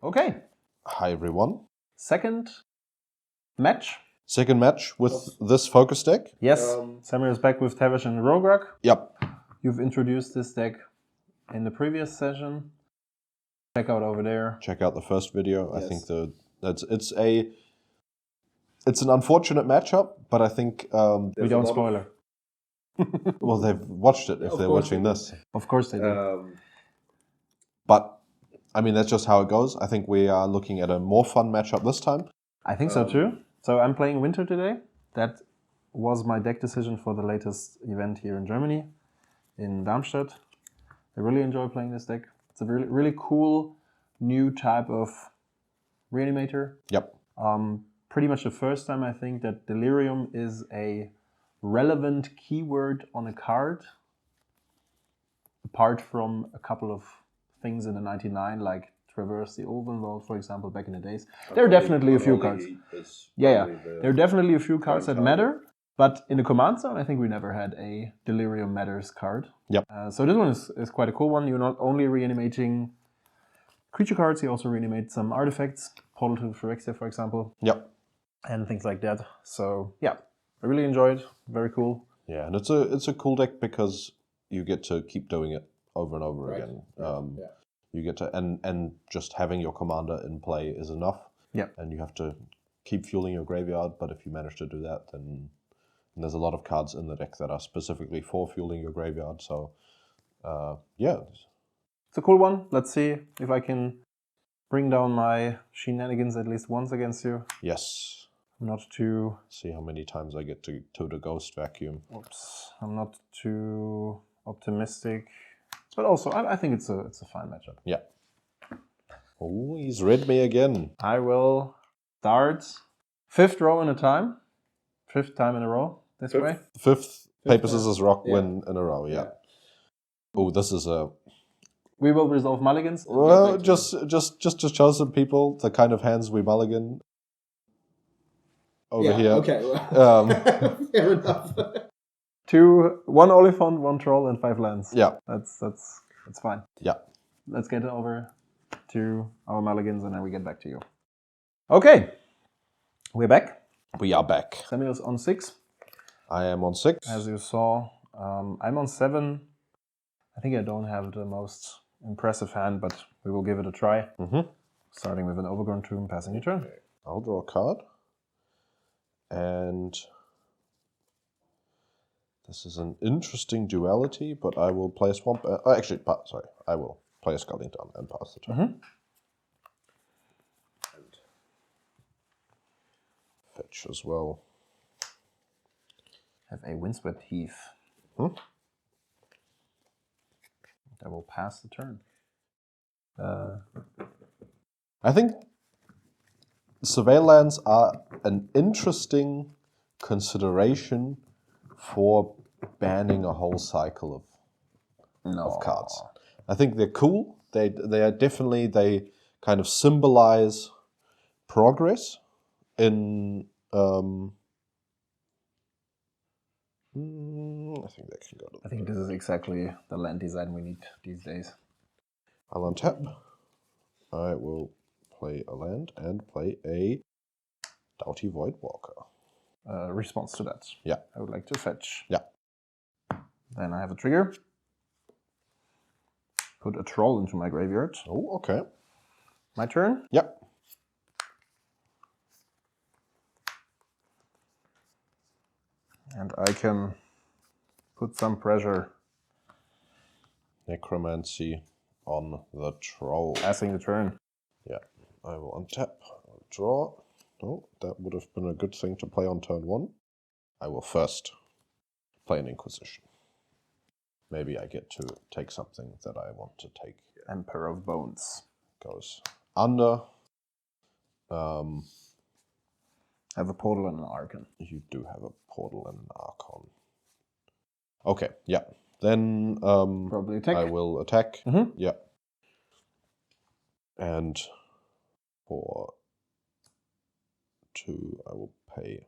Okay. Hi everyone. Second match. Second match with this focus deck. Yes. Samuel is back with Tevesh and Rograkh. Yep. You've introduced this deck in the previous session. Check out over there. Check out the first video. Yes. I think it's an unfortunate matchup, but I think We don't spoil it. well, they've watched it if they're watching this. Of course they do. But I mean, that's just how it goes. I think we are looking at a more fun matchup this time. I think so too. So I'm playing Winter today. That was my deck decision for the latest event here in Germany, in Darmstadt. I really enjoy playing this deck. It's a really, really cool new type of reanimator. Yep. Pretty much the first time I think that Delirium is a relevant keyword on a card, apart from a couple of things in the 99, like Traverse the Overworld, for example, back in the days. There are definitely a few cards. Yeah. There are definitely a few cards that matter, but in the command zone, I think we never had a Delirium Matters card. Yep. So this one is quite a cool one. You're not only reanimating creature cards, you also reanimate some artifacts, Portal to Phyrexia, for example. Yep. And things like that. So yeah, I really enjoyed. Very cool. Yeah, and it's a cool deck because you get to keep doing it over and over again. You get to and just having your commander in play is enough. Yeah. And you have to keep fueling your graveyard, but if you manage to do that, then there's a lot of cards in the deck that are specifically for fueling your graveyard. So yeah. It's a cool one. Let's see if I can bring down my shenanigans at least once against you. Yes. Not too... See how many times I get to the Ghost Vacuum. Oops. I'm not too optimistic. But also, I think it's a fine matchup. Yeah. Oh, he's read me again. I will start fifth row in a time. Fifth time in a row this way. Fifth paper, scissors, rock win in a row, yeah. Oh, this is a... We will resolve mulligans. Well, just to show some people the kind of hands we mulligan over here. Okay. Fair enough. 1 Oliphant, 1 Troll, and 5 lands. Yeah. That's fine. Yeah. Let's get over to our mulligans and then we get back to you. Okay. We're back. We are back. Samuel's on 6. I am on 6. As you saw, I'm on 7. I think I don't have the most impressive hand, but we will give it a try. Starting with an Overgrown Tomb, passing your turn. I'll draw a card. And this is an interesting duality, but I will play a Swamp... I will play a Scalding Tarn and pass the turn. And fetch as well. Have a Windswept Heath. I will pass the turn. I think Surveil lands are an interesting consideration for banning a whole cycle of cards. I think they're cool. They are definitely, they kind of symbolize progress in... I think they can go to... I think this is exactly the land design we need these days. I'll untap. I will play a land and play a Doughty Voidwalker. Response to that. Yeah. I would like to fetch. Yeah. Then I have a trigger. Put a Troll into my graveyard. Oh, okay. My turn? Yep. And I can put some pressure. Necromancy on the Troll. Passing the turn. Yeah. I will untap. I'll draw. Oh, that would have been a good thing to play on turn 1. I will first play an Inquisition. Maybe I get to take something that I want to take. Emperor of Bones. Goes under. I have a Portal and an Archon. You do have a Portal and an Archon. Okay, yeah. Then probably attack. I will attack. Yeah. And for 2, I will pay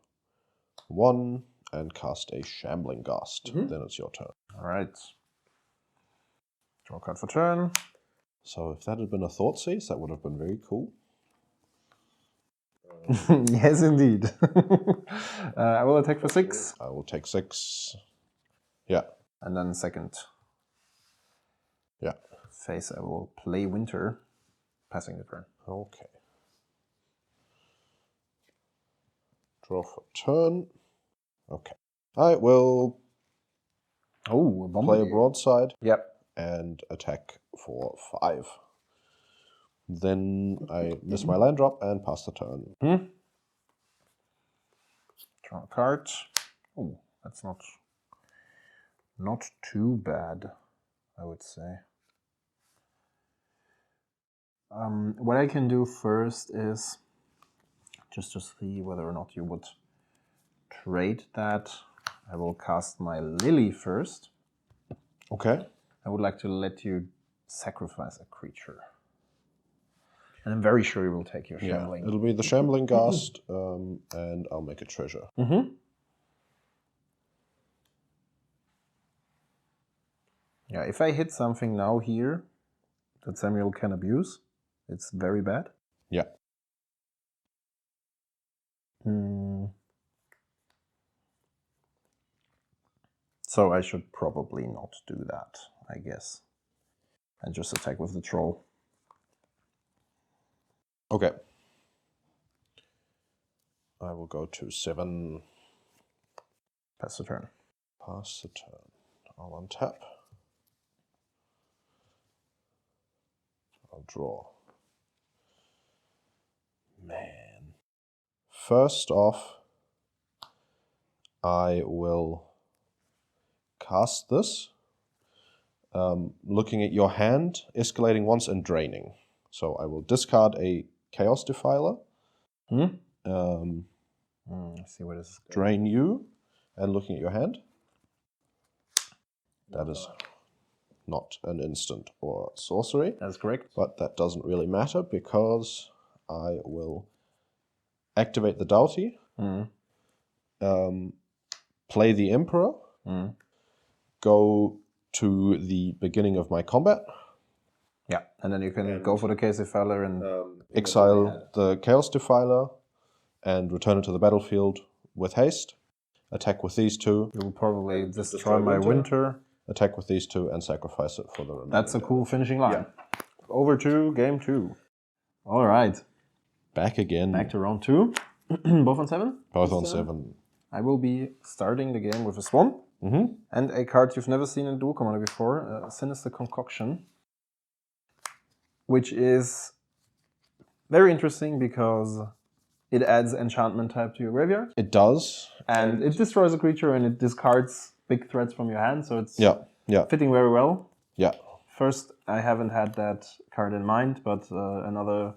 1 and cast a Shambling Ghast. Then it's your turn. All right. Draw a card for turn. So if that had been a Thoughtseize, that would have been very cool. Yes, indeed. I will attack for 6. I will take 6. Yeah. And then second Yeah. phase, I will play Winter, passing the turn. Okay. Draw for turn. Okay. I will play a broadside. Yep. And attack for 5. Then I miss my land drop and pass the turn. Draw a card. Oh, that's not too bad, I would say. What I can do first is just to see whether or not you would trade that. I will cast my Lily first. Okay. I would like to let you sacrifice a creature. And I'm very sure you will take your Shambling. It'll be the Shambling Ghast, and I'll make a treasure. Yeah, if I hit something now here that Samuel can abuse, it's very bad. Yeah. So I should probably not do that, I guess. And just attack with the troll. Okay. I will go to 7. Pass the turn. Pass the turn. I'll untap. I'll draw. Man. First off, I will cast this. Looking at your hand, escalating once and draining. So I will discard a Chaos Defiler. I see where this is going. Drain you, and looking at your hand. That is not an instant or sorcery. That's correct. But that doesn't really matter because I will activate the Doughty, play the Emperor, go to the beginning of my combat. Yeah, and then you can go for the Chaos Defiler and exile the Chaos Defiler and return it to the battlefield with haste. Attack with these 2. You will probably destroy my Winter. Attack with these 2 and sacrifice it for the remaining. That's a cool finishing line. Yeah. Over to game 2. All right. Back again. Back to round 2. Both on 7? Both on 7. I will be starting the game with a Swamp. And a card you've never seen in Duel Commander before, Sinister Concoction. Which is very interesting because it adds enchantment type to your graveyard. It does. And it destroys a creature and it discards big threats from your hand, so it's fitting very well. Yeah. First, I haven't had that card in mind, but another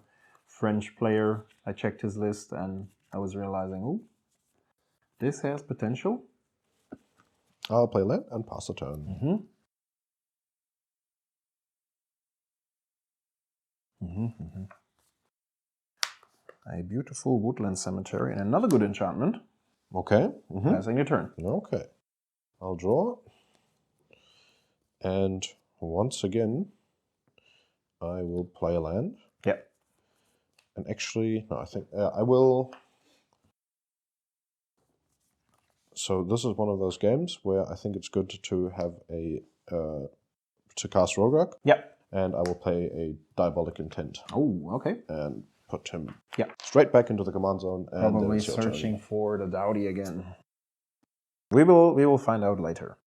French player, I checked his list and I was realizing, oh, this has potential. I'll play land and pass the turn. A beautiful woodland cemetery and another good enchantment. Okay. Passing your turn. Okay. I'll draw. And once again, I will play a land. Yep. And actually, no, I think I will. So this is one of those games where I think it's good to have a to cast Rograkh. Yep. And I will play a Diabolic Intent. Oh, okay. And put him Yeah. straight back into the command zone. And probably searching for the Doughty again. We will find out later.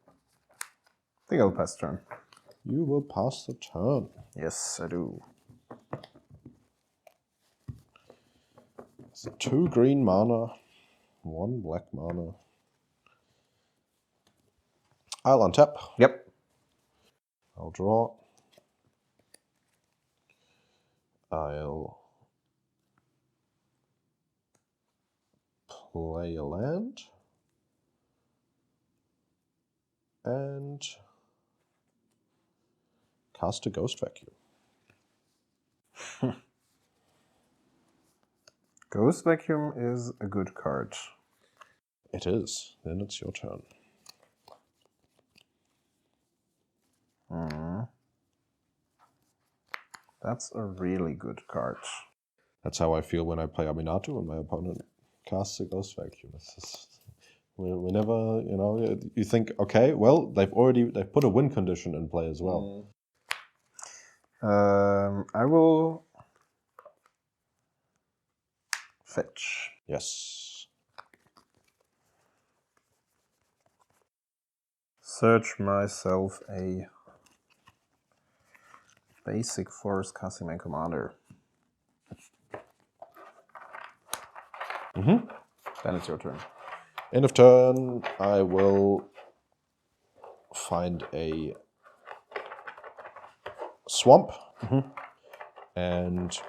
I think I'll pass turn. You will pass the turn. Yes, I do. So 2 green mana, 1 black mana. I'll untap. Yep. I'll draw. I'll play a land. And cast a Ghost Vacuum. Ghost Vacuum is a good card. It is. Then it's your turn. That's a really good card. That's how I feel when I play Aminato and my opponent casts a Ghost Vacuum. It's just, we never, you know, you think, okay, well, they've put a win condition in play as well. I will fetch. Yes. Search myself a basic forest casting my commander. Then it's your turn. End of turn, I will find a swamp and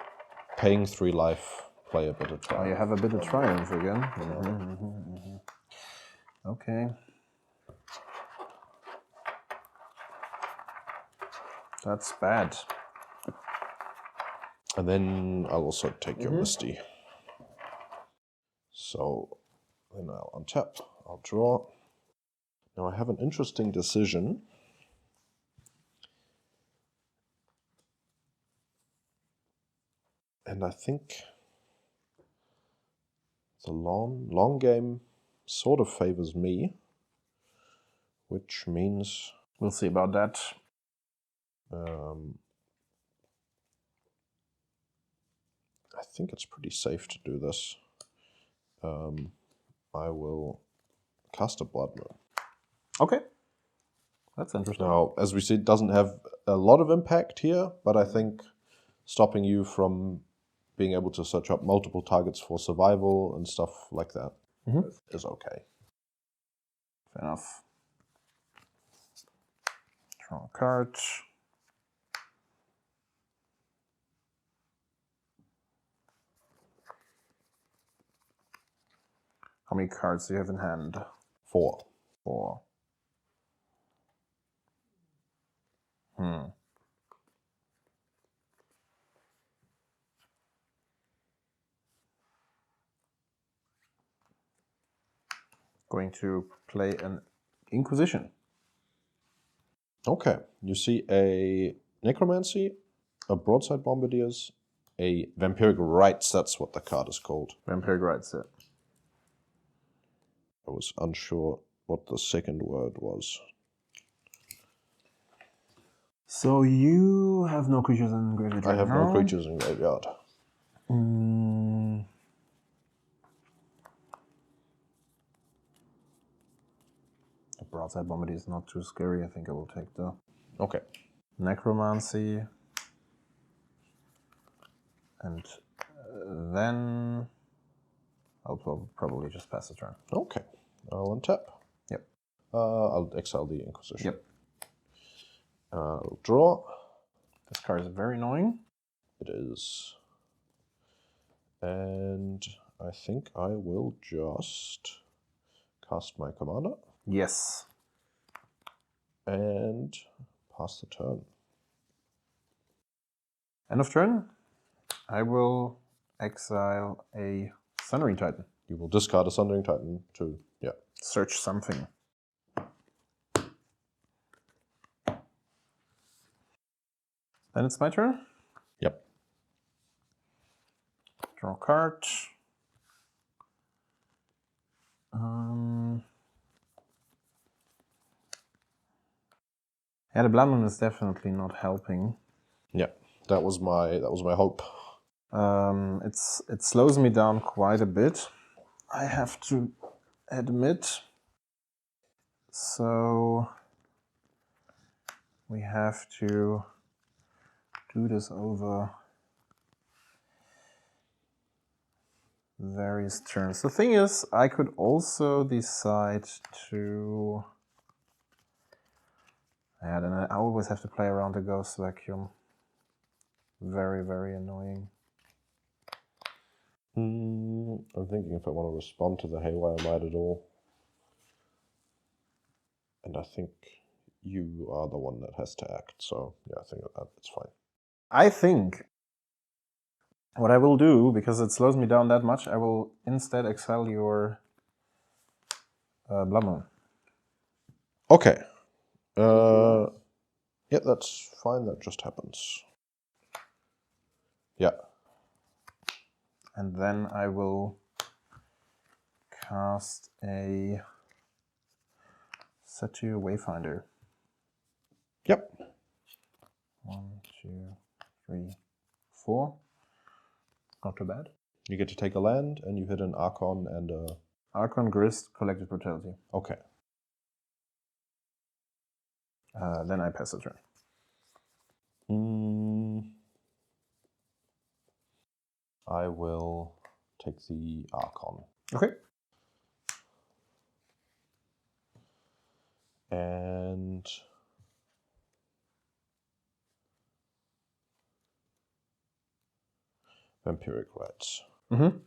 paying 3 life, play a bit of triumph. Oh, you have a bit of triumph again. Okay. That's bad. And then I'll also take your Misty. So then I'll untap, I'll draw. Now I have an interesting decision. And I think the long game sort of favors me, which means We'll see about that. I think it's pretty safe to do this. I will cast a Blood Moon. Okay. That's interesting. Now, as we see, it doesn't have a lot of impact here, but I think stopping you from being able to search up multiple targets for survival and stuff like that is okay. Fair enough. Draw a card. How many cards do you have in hand? 4. 4. Going to play an Inquisition. Okay, you see a Necromancy, a Broadside Bombardiers, a Vampiric Rites, that's what the card is called. Vampiric Rites, yeah. I was unsure what the second word was. So you have no creatures in graveyard I right have now. no creatures in graveyard. The Broadside Bombardier is not too scary. I think I will take the Okay. Necromancy. And then I'll probably just pass the turn. Okay. I'll untap. Yep. I'll exile the Inquisition. Yep. I'll draw. This card is very annoying. It is. And I think I will just cast my commander. Yes. And pass the turn. End of turn. I will exile a Sundering Titan. You will discard a Sundering Titan to, Search something. Then it's my turn. Yep. Draw a card. Yeah, the Blood Moon is definitely not helping. Yeah, that was my hope. It slows me down quite a bit, I have to admit. So we have to do this over various turns. The thing is, I could also decide to... Yeah, then I always have to play around the Ghost Vacuum. Very, very annoying. I'm thinking if I want to respond to the Haywire Might at all. And I think you are the one that has to act, so yeah, I think that's fine. I think what I will do, because it slows me down that much, I will instead exile your Blood Moon. Okay. Yeah, that's fine, that just happens. Yeah. And then I will cast a Satyr Wayfinder. Yep. 1, 2, 3, 4. Not too bad. You get to take a land, and you hit an Archon and a... Archon, Grist, Collective Brutality. Okay. Then I pass the turn. I will take the Archon. Okay. And... Vampiric Rites. Mm-hmm.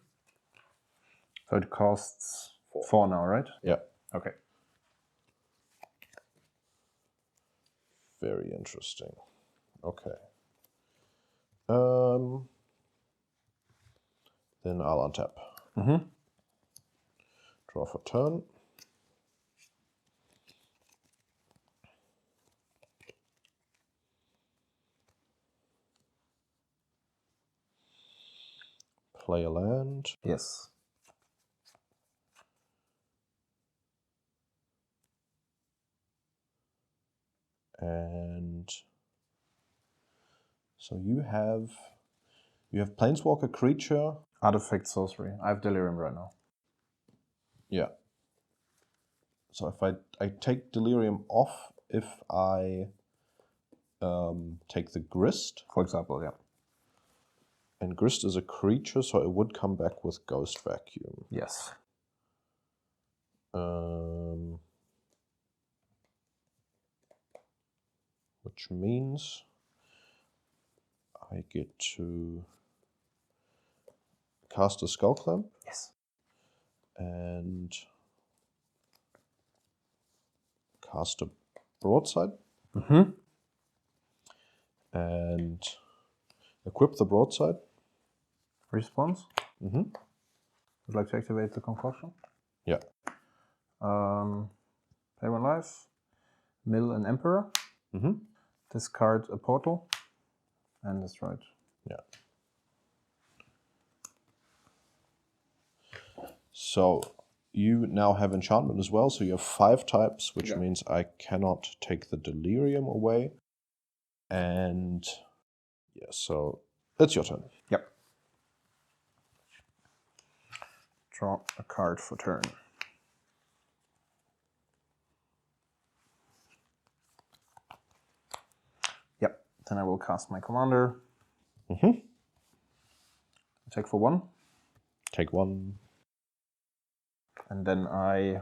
So it costs 4 now, right? Yeah. Okay. Very interesting. Okay. Then I'll untap. Mm-hmm. Draw for turn. Play a land. Yes. And so you have Planeswalker creature. Artifact sorcery. I have Delirium right now. Yeah. So if I take Delirium off if I take the Grist. For example, yeah. And Grist is a creature, so it would come back with Ghost Vacuum. Yes. Which means I get to cast a Skullclamp. Yes. And cast a Broadside. Mm-hmm. And equip the Broadside. Response. Mm-hmm. Would like to activate the concoction. Yeah. Play 1 life. Mill an Emperor. Mm-hmm. Discard a portal. And destroy it. Yeah. So you now have enchantment as well, so you have 5 types, which means I cannot take the Delirium away. And yeah, so it's your turn. Yep. Draw a card for turn. Yep. Then I will cast my commander. Mm-hmm. Attack for 1. Take 1. And then I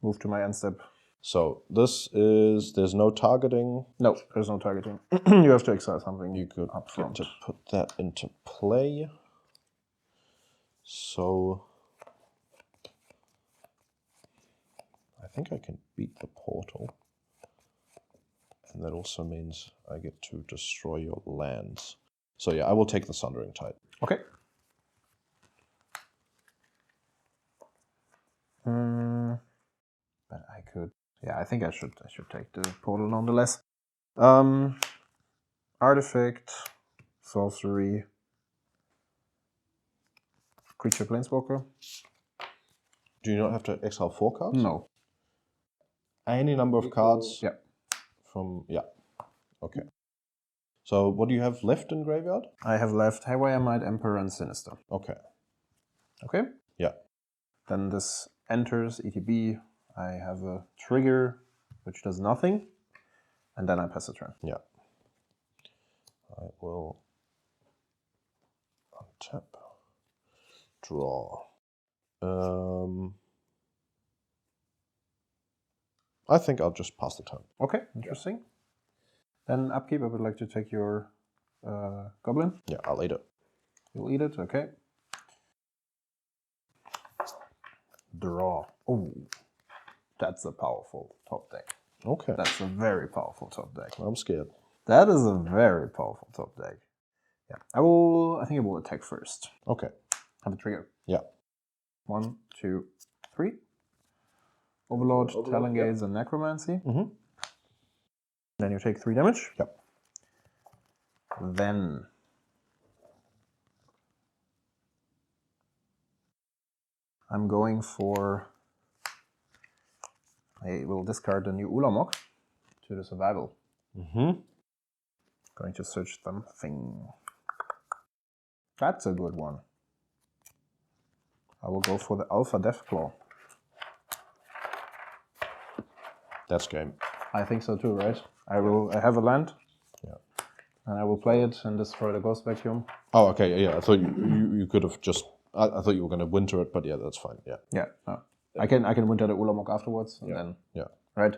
move to my end step. So this is, there's no targeting. No, there's no targeting. You have to exile something. You could up get front. to put that into play. So I think I can beat the portal. And that also means I get to destroy your lands. So yeah, I will take the Sundering Tide. Okay. But I could. Yeah, I think I should take the portal nonetheless. Artifact, sorcery, creature planeswalker. Do you not have to exile 4 cards? No. Any number of cards? Yeah. From, yeah. Okay. So what do you have left in graveyard? I have left Haywire Might, Emperor, and Sinister. Okay. Okay? Yeah. Then this enters ETB. I have a trigger, which does nothing. And then I pass the turn. Yeah. I will untap. Draw. I think I'll just pass the turn. Okay, interesting. Then upkeep, I would like to take your goblin. Yeah, I'll eat it. You'll eat it, okay. Draw. Oh, that's a powerful top deck. Okay. That's a very powerful top deck. I'm scared. That is a very powerful top deck. Yeah, I think I will attack first. Okay. Have a trigger. Yeah. 1, 2, 3. Overlord, Talongaze, and Necromancy. Mm-hmm. Then you take 3 damage. Yep. Then I'm going for... I will discard the new Ulamog to the survival. Going to search something. That's a good one. I will go for the Alpha Deathclaw. That's game. I think so too, right? I have a land. Yeah. And I will play it and destroy the Ghost Vacuum. Oh, okay, yeah. I thought you could have just... I thought you were going to winter it, but yeah, that's fine, yeah. Yeah. I can winter the Ulamog afterwards, and then... Yeah. Right?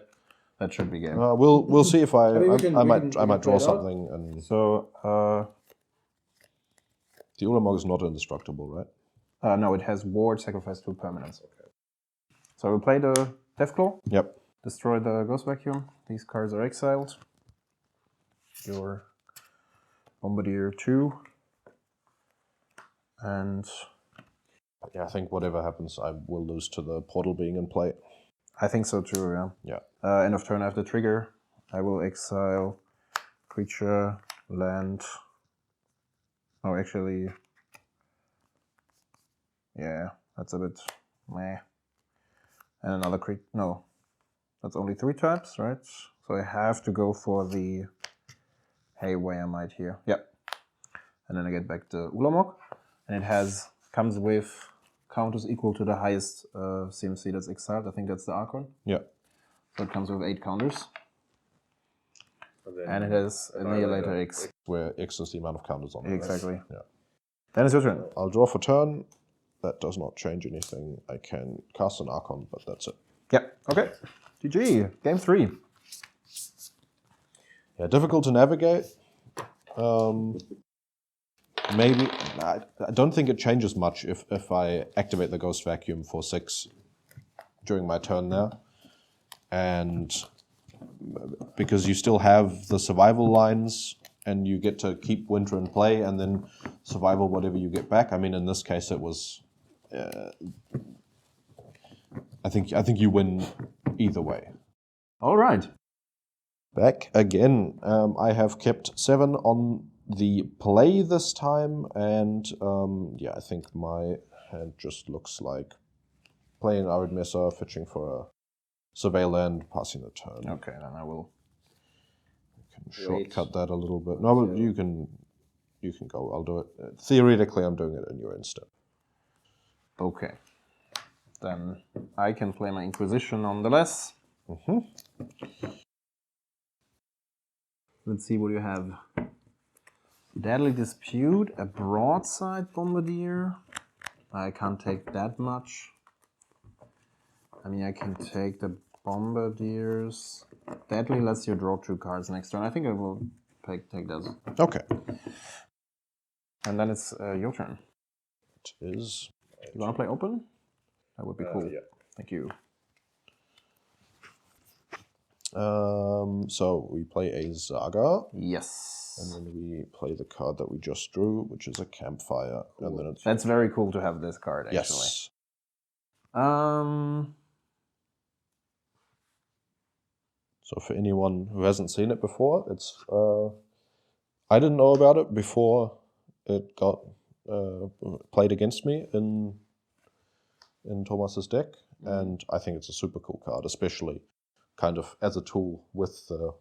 That should be game. We'll see if I mean, I might draw something and... So, The Ulamog is not indestructible, right? no, it has ward, sacrifice 2 permanents. Okay. So I will play the Deathclaw. Yep. Destroy the Ghost Vacuum. These cards are exiled. Your Bombardier 2. And... Yeah, I think whatever happens, I will lose to the portal being in play. I think so too, yeah. Yeah. End of turn, I have the trigger. I will exile creature, land. Oh, actually... Yeah, that's a bit meh. And another creature... No. That's only 3 taps, right? So I have to go for the Haywire Might here. Yep. And then I get back the Ulamog. And it comes with counters equal to the highest CMC that's exiled. I think that's the Archon. Yeah. So it comes with 8 counters. And it has Annihilator X. Where X is the amount of counters on it. Exactly. Right? Yeah. Then it's your turn. I'll draw for turn. That does not change anything. I can cast an Archon, but that's it. Yep. Okay. GG. Game 3. Yeah, difficult to navigate. Maybe I don't think it changes much if I activate the Ghost Vacuum for 6 during my turn there, and because you still have the survival lines and you get to keep winter in play and then survival whatever you get back. I mean, in this case, it was. I think you win either way. All right. Back again. I have kept 7 on the play this time, and yeah, I think my hand just looks like playing Arid Mesa, fetching for a survey land, passing the turn. Okay, then I will. You can shortcut that a little bit. No, but you can go. I'll do it. Theoretically, I'm doing it in your instep. Okay. Then I can play my Inquisition nonetheless. Let's see what you have. Deadly Dispute, a Broadside Bombardier. I can't take that much. I mean, I can take the Bombardiers. Deadly lets you draw 2 cards next turn. I think I will take those. Okay. And then it's your turn. It is. You want to play open? That would be cool. Yeah. Thank you. So we play a Saga. Yes. And then we play the card that we just drew, which is a Campfire. Cool. And then it's That's very cool to have this card, actually. Yes. So for anyone who hasn't seen it before, it's I didn't know about it before it got played against me in Thomas's deck, and I think it's a super cool card, especially kind of as a tool with the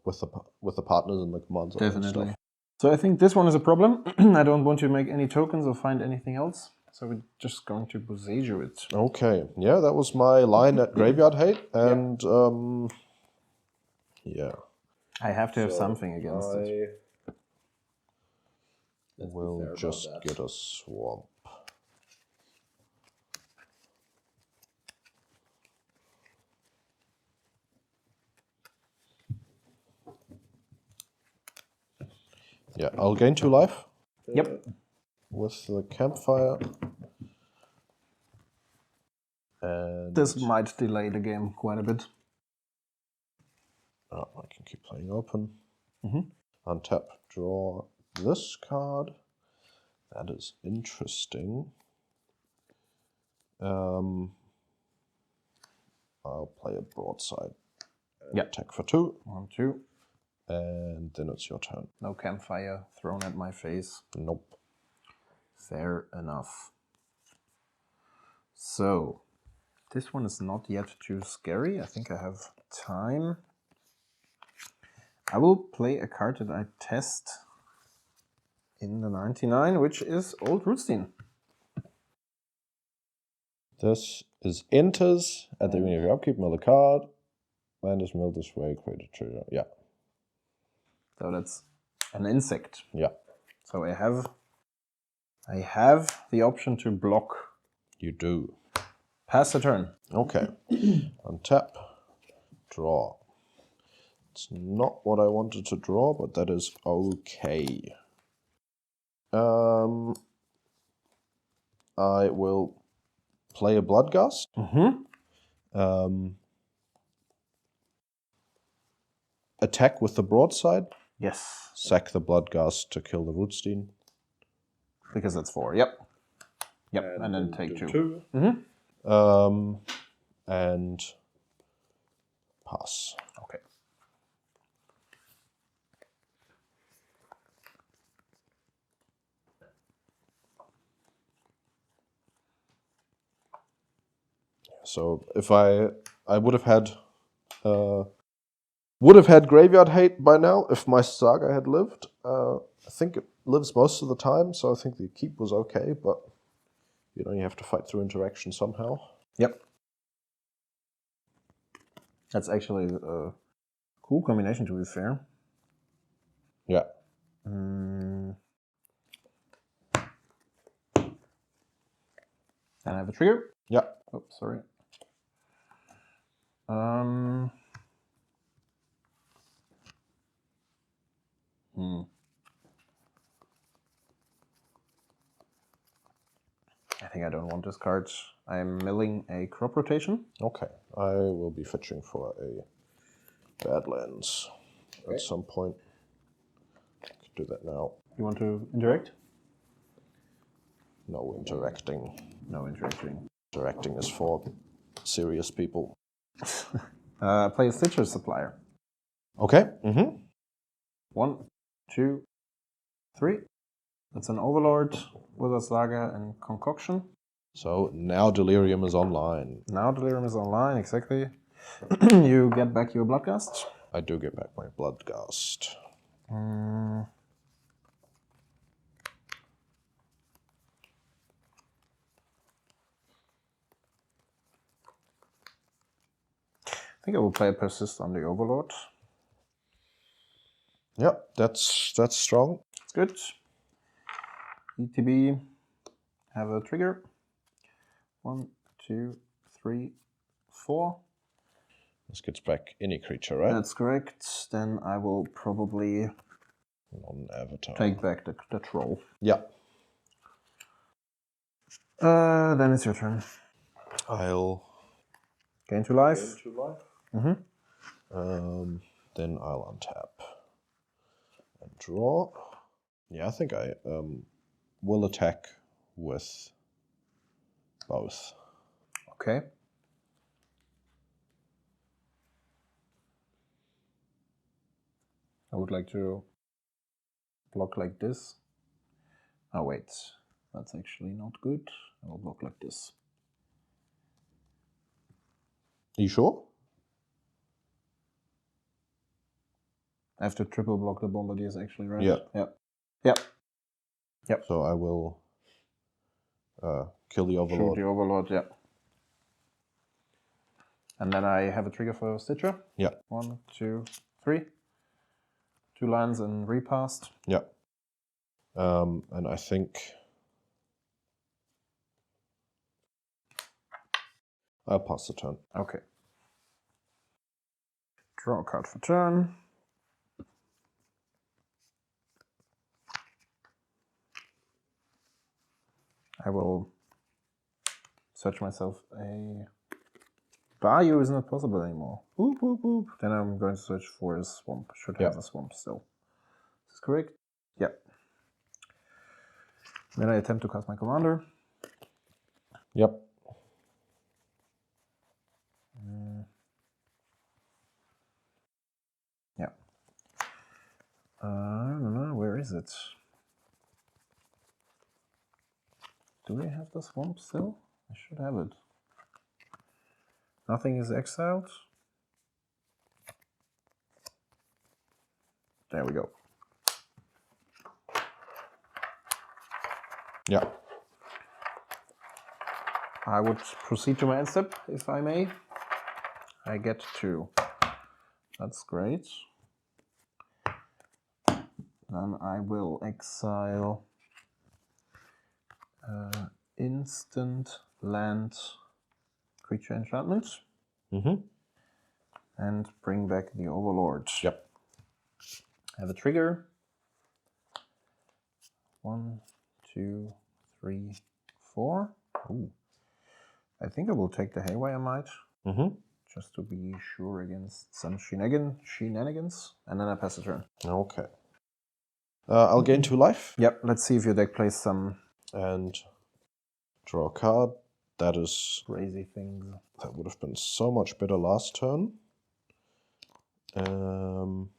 partners and the commands. Definitely. And stuff. So I think this one is a problem. I don't want to make any tokens or find anything else, so we're just going to Boseiju it. Okay, yeah, that was my line at Graveyard Hate, and yeah. I have to have something against it. We'll just get a swamp. Yeah, I'll gain 2 life. Yep. With the Campfire. And this might delay the game quite a bit. Oh, I can keep playing open. Untap, draw this card. That is interesting. I'll play a Broadside. Attack for 2. 1, 2. And then it's your turn. No Campfire thrown at my face. Nope. Fair enough. So, this one is not yet too scary. I think I have time. I will play a card that I test in the 99, which is Old Rootstein. This is enters at the beginning of your upkeep, mill a card. Land is milled this way, create a trigger. Yeah. So that's an insect. Yeah. So I have the option to block. You do. Pass the turn. Okay. Untap. Draw. It's not what I wanted to draw, but that is okay. I will play a Bloodgust. Attack with the broadside. Yes. Sack the Bloodgust to kill the Rootstein. Because that's 4. Yep. Yep. And then take 2. And pass. Okay. So if I would have had Graveyard Hate by now if my Saga had lived. I think it lives most of the time, so I think the keep was okay, but you have to fight through interaction somehow. Yep. That's actually a cool combination, to be fair. Yeah. And I have a trigger. Yeah. Oh, sorry. I think I don't want this card. I'm milling a crop rotation. Okay. I will be fetching for a Badlands at some point. I could do that now. You want to interact? No interacting. No interacting. Interacting is for serious people. Play a Stitcher Supplier. Okay. 1, 2, 3. That's an Overlord with a Saga and Concoction. So now Delirium is online. Now Delirium is online, exactly. You get back your Bloodgust. I do get back my Bloodgust. I think I will play a Persist on the Overlord. Yep, that's strong. It's good. ETB, have a trigger. 1, 2, 3, 4. This gets back any creature, right? That's correct. Then I will probably non-avatar. take back the troll. Yeah. Then it's your turn. I'll Gain 2 life. Then I'll untap and draw. Yeah, I think I will attack with both. Okay. I would like to block like this. Oh wait, that's actually not good. I will block like this. Are you sure? I have to triple block the Bombardiers actually, right? Yeah. Yep. So I will kill the Overlord. Shoot the Overlord, yeah. And then I have a trigger for Stitcher. Yeah. 1, 2, 3. 2 lands and repassed. Yeah. And I think I'll pass the turn. Okay. Draw a card for turn. I will search myself a Bayou is not possible anymore. Boop, boop, boop. Then I'm going to search for a swamp. Should have a swamp still. Is this correct? Yeah. Then I attempt to cast my commander. Yep. Yeah. I don't know, where is it? Do we have the swamp still? I should have it. Nothing is exiled. There we go. Yeah. I would proceed to my end step, if I may. I get 2. That's great. Then I will exile instant land creature enchantment. And bring back the Overlord. Yep. I have a trigger. 1, 2, 3, 4. Ooh. I think I will take the Haywire Might. Just to be sure against some shenanigans. And then I pass the turn. Okay. I'll gain 2 life. Yep, let's see if your deck plays some... And draw a card. That is... crazy things. That would have been so much better last turn. And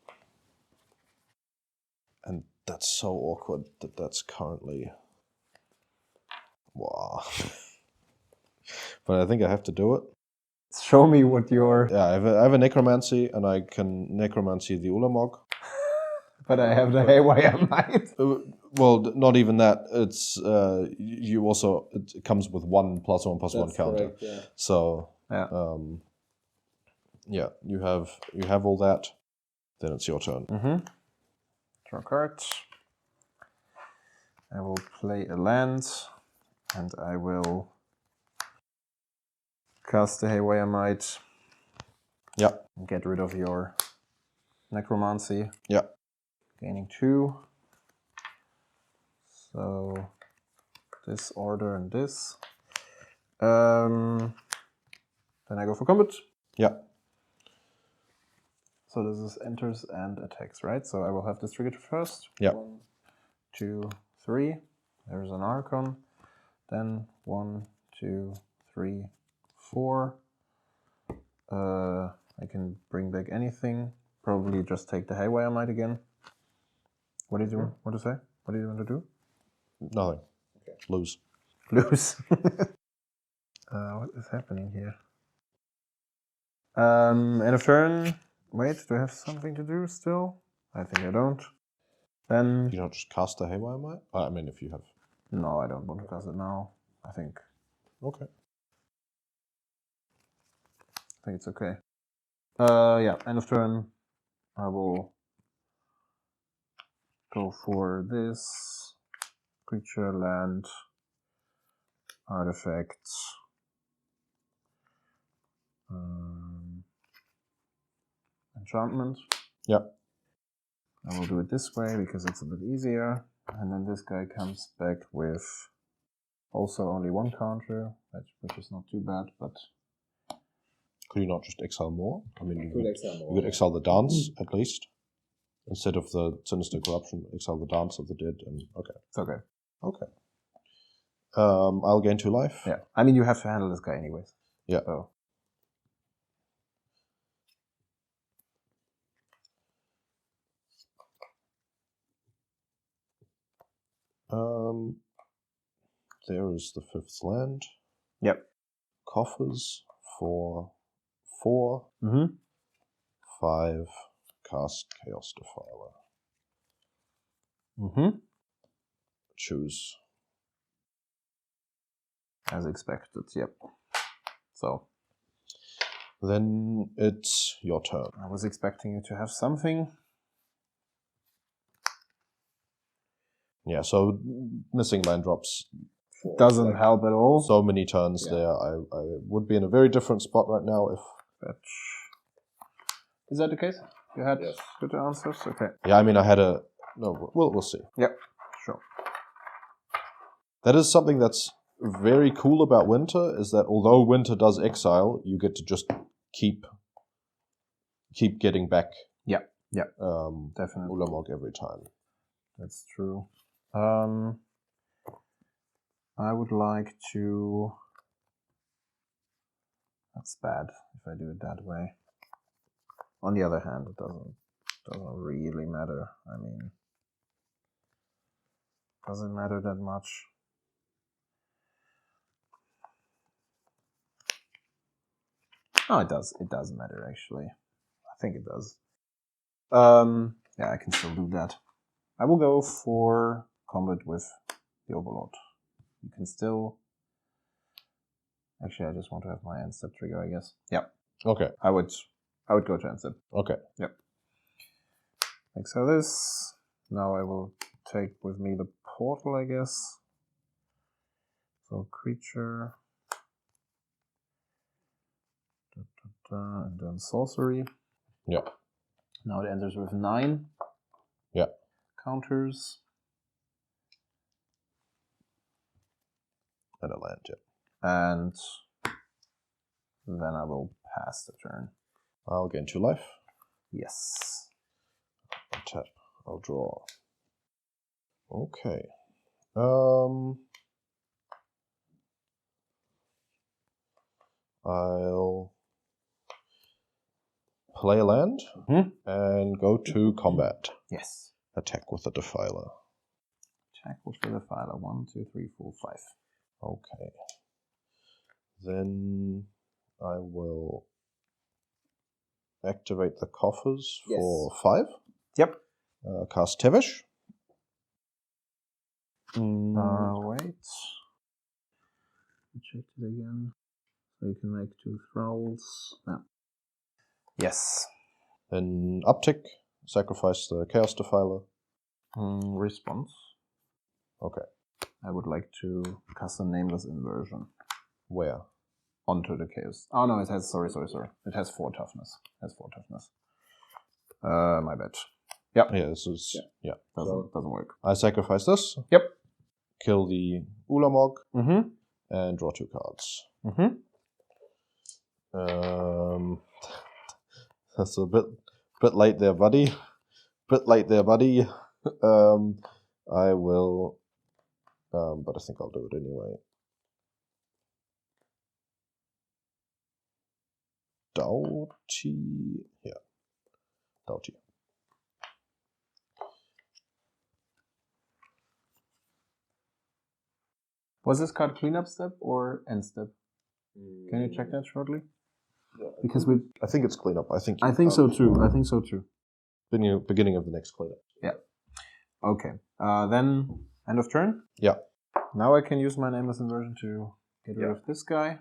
that's so awkward that that's currently... Wow. But I think I have to do it. Show me what your... Yeah, I have a Necromancy, and I can Necromancy the Ulamog. But I have the Haywire Might. Well, not even that. It's you also... It comes with 1+1/+1 counter. Correct, yeah. So... Yeah. Yeah, you have all that. Then it's your turn. Draw cards. I will play a land, and I will cast the Haywire Might. Yeah. Get rid of your Necromancy. Yeah. Gaining 2. So this order and this. Then I go for combat. Yeah. So this is enters and attacks, right? So I will have this triggered first. Yeah. 1, 2, 3. There's an Archon. Then 1, 2, 3, 4. I can bring back anything. Probably just take the Haywire Might again. What do you want to say? What do you want to do? Nothing. Okay. Lose. Lose. What is happening here? End of turn. Wait, do I have something to do still? I think I don't. Then... You don't just cast the Haywire Might? I mean, if you have... No, I don't want to cast it now. I think Okay. it's okay. Yeah, end of turn. I will go for this. Creature, land, artifacts. Enchantment. Yeah. I will do it this way because it's a bit easier. And then this guy comes back with also only 1 counter, which is not too bad, but... Could you not just exile more? I mean, you could exile the Dance, at least. Instead of the Sinister Corruption, exile the Dance of the Dead, and... Okay. It's okay. Okay. I'll gain 2 life. Yeah. I mean, you have to handle this guy anyways. Yeah. So. There is the 5th land. Yep. Coffers for 4. 5. Cast Chaos Defiler. Choose. As expected, yep. So. Then it's your turn. I was expecting you to have something. Yeah, so missing land drops doesn't help at all. So many turns there. I would be in a very different spot right now if... Is that the case? You had good answers? Okay. Yeah, I mean, I had a... No, we'll see. Yep, sure. That is something that's very cool about Winter, is that although Winter does exile, you get to just keep getting back definitely Ulamog every time. That's true. I would like to... That's bad if I do it that way. On the other hand, it doesn't really matter. I mean, doesn't matter that much. Oh, it does. It doesn't matter, actually. I think it does. Yeah, I can still do that. I will go for combat with the Overlord. You can still... Actually, I just want to have my end step trigger, I guess. Yeah. Okay. I would go to end step. Okay. Yep. Like so this. Now I will take with me the portal, I guess. So creature. And then sorcery. Yeah. Now it enters with 9. Yeah. Counters. And a land, yeah. And then I will pass the turn. I'll gain 2 life. Yes. I'll tap. I'll draw. Okay. I'll play a land and go to combat. Yes. Attack with the Defiler. Attack with the Defiler. 1, 2, 3, 4, 5. Okay. Then I will activate the coffers for 5. Yep. Cast Tevesh. Wait. Check it again. So you can make 2 thralls. No. Yes. Then uptick. Sacrifice the Chaos Defiler. Response. Okay. I would like to cast a nameless inversion. Where? Onto the chaos. Oh no, it has, sorry. It has 4 toughness. My bad. Yep. Yeah, this is, yeah. Doesn't work. I sacrifice this. Yep. Kill the Ulamog. Mm-hmm. And draw 2 cards. Mm-hmm. That's a bit late there, buddy. I will, but I think I'll do it anyway. Doughty. Yeah. Doughty. Was this card cleanup step or end step? Can you check that shortly? Yeah, because I think it's cleanup. I think so too. Beginning of the next cleanup. Yeah. Okay. Then end of turn? Yeah. Now I can use my nameless inversion to get rid of this guy.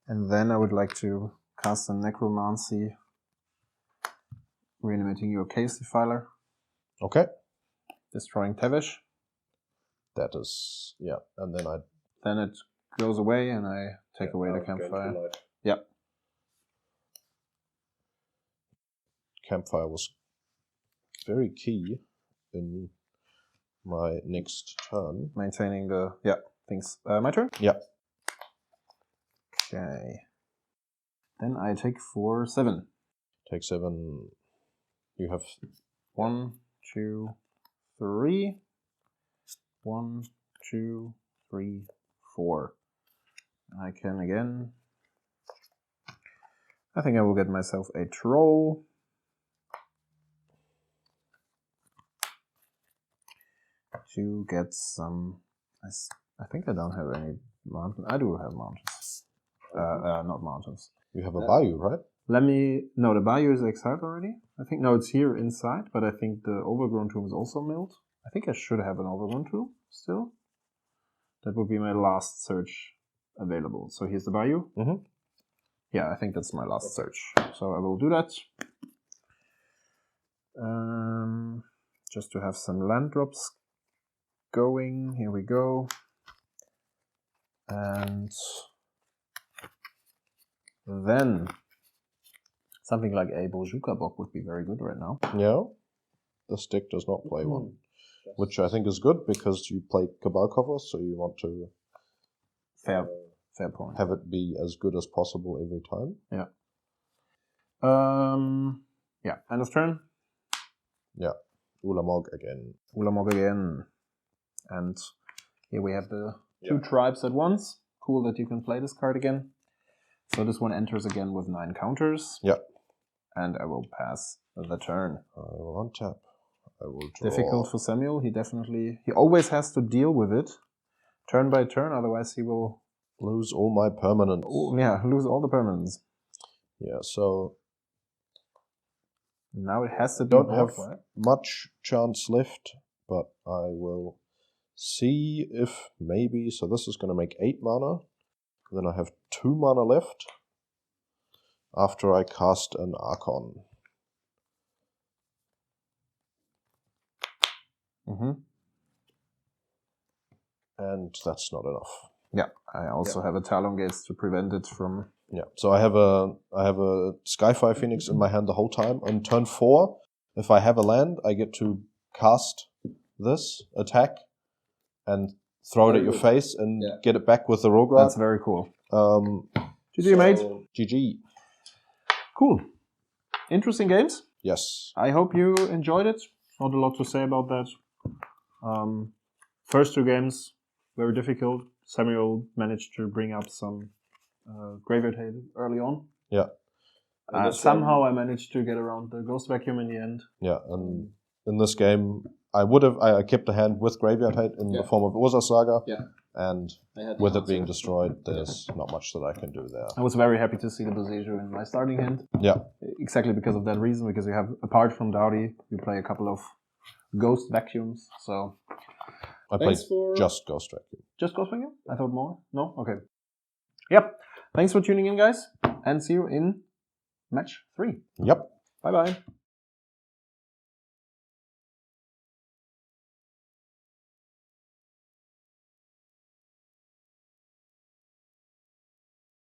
And then I would like to cast a Necromancy, reanimating your Chaos Defiler. Okay. Destroying Tevesh. That is, yeah. And then it goes away and I take away the campfire. Yep. Campfire was very key in my next turn. Maintaining the, things. My turn? Yeah. Okay. Then I take for 7. Take 7. You have 1, 2, 3. 1, 2, 3, 4. I can again. I think I will get myself a troll. To get some. I think I don't have any mountain. I do have mountains. Not mountains. You have a bayou, right? No, the bayou is exiled already. I think, no, it's here inside, but I think the overgrown tomb is also milled. I think I should have an overgrown tomb still. That would be my last search available. So here's the bayou. Mm-hmm. Yeah, I think that's my last search. So I will do that. Just to have some land drops going. Here we go. And then something like a Bojuka Bock would be very good right now. Yeah. This deck does not play one. Which I think is good because you play Cabal cover, so you want to fair point. Have it be as good as possible every time. Yeah. End of turn. Yeah. Ulamog again. And here we have the 2 tribes at once. Cool that you can play this card again. So this one enters again with 9 counters. Yeah. And I will pass the turn. I will untap. I will draw. Difficult for Samuel. He always has to deal with it turn by turn, otherwise he will Lose all my permanents. Oh, yeah, lose all the permanents. Yeah, so now it has to be don't board, have right? much chance left, but I will see if maybe. So this is going to make 8 mana. Then I have 2 mana left after I cast an Archon. And that's not enough. Yeah, I also have a Talon Gates to prevent it from. Yeah, so I have a Skyfire Phoenix in my hand the whole time. On turn 4, if I have a land, I get to cast this, attack, and throw it at your face and get it back with the Rograkh. That's very cool. GG, mate. GG. Cool. Interesting games. Yes. I hope you enjoyed it. Not a lot to say about that. First 2 games, very difficult. Samuel managed to bring up some Graveyard Hate early on. Yeah. Somehow I managed to get around the Ghost Vacuum in the end. Yeah, and in this game, I kept a hand with Graveyard Hate in the form of Urza Saga. Yeah. And with it being destroyed, there's not much that I can do there. I was very happy to see the Boseiju in my starting hand. Yeah. Exactly because of that reason, because you have, apart from Dowdy, you play a couple of Ghost Vacuums, so... I played just Ghost Vacuum. Just Ghost Vacuum? I thought more? No? Okay. Yep. Thanks for tuning in, guys, and see you in match 3. Yep. Bye-bye.